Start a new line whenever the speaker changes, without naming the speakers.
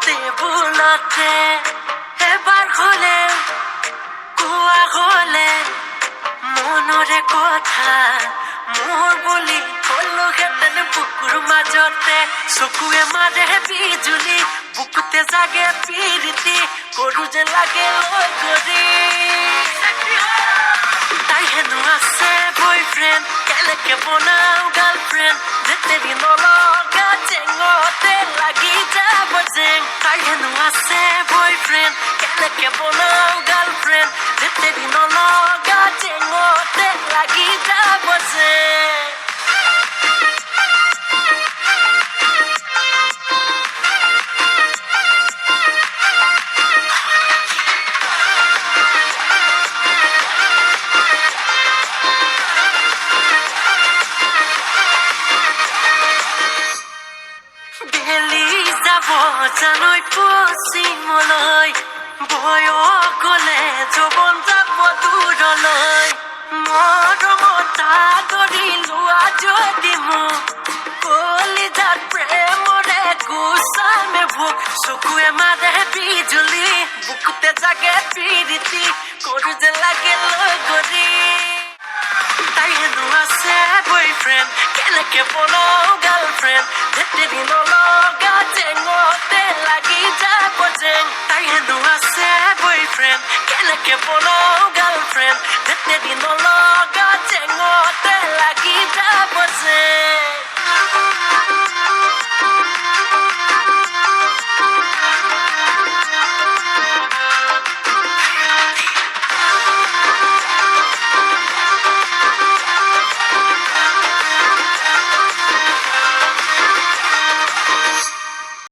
টেবুলতে এবাৰ হলে কোৱা হলে মনৰে কথা মোৰ বুলি হলোহেঁতেন বুকুৰ মাজতে চকুৱে মাৰে বিজুলি বুকুতে জাগে পিৰিতি কৰো যে লাগে লৈ কৰি তাই হেনো আছে বয়ফ্ৰেণ্ড কেনেকে বনাও গাৰ্লফ্ৰেণ্ড যেতেৰি নলগা জেঙতে লাগি যাব জেং তাই হেনো আছে বয়ফ্ৰেণ্ড কেনেকে বনাও গাৰ্লফ্ৰেণ্ড যেতেৰি নলগা জেঙতে লাগি যাব জেং জানৈ পশ্চিমলৈ বয়স গলে যৌৱন যাব দূৰলৈ মৰমত আদৰি লোৱা যদি মোক কলিজাত প্ৰেমৰে গুচামে ভোক চকুৱে মাৰে বিজুলি বুকুতে জাগে পিৰিতি কৰো যে লাগে লৈ কৰি তাই হেনো আছে বয়ফ্ৰেণ্ড কেনেকে বনাও গাৰ্লফ্ৰেণ্ড যেতেৰি নলগা জেঙতে লাগি যাব জেং তাই হেনো আছে বয়ফ্ৰেণ্ড কেনেকে বনাও গাৰ্লফ্ৰেণ্ড যেতেৰি নলগা জেঙতে লাগি যাব